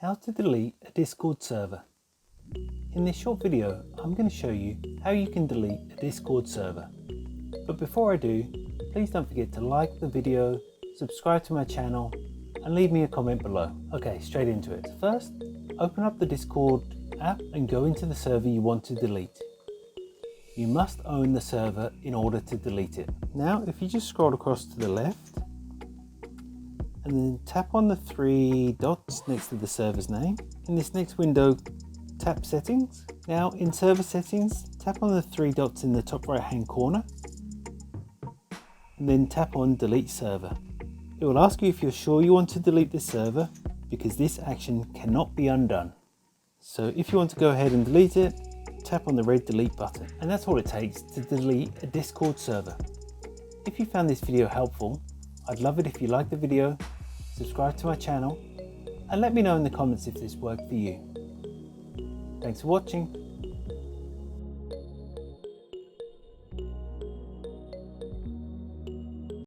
How to delete a Discord server. In this short video, I'm going to show you how you can delete a Discord server. But before I do, please don't forget to like the video, subscribe to my channel, and leave me a comment below. Okay, straight into it. First, open up the Discord app and go into the server you want to delete. You must own the server in order to delete it. Now, if you just scroll across to the left, and then tap on the three dots next to the server's name. In this next window, tap Settings. Now in Server Settings, tap on the three dots in the top right hand corner, and then tap on Delete Server. It will ask you if you're sure you want to delete this server, because this action cannot be undone. So if you want to go ahead and delete it, tap on the red delete button. And that's all it takes to delete a Discord server. If you found this video helpful, I'd love it if you liked the video, subscribe to my channel, and let me know in the comments if this worked for you. Thanks for watching.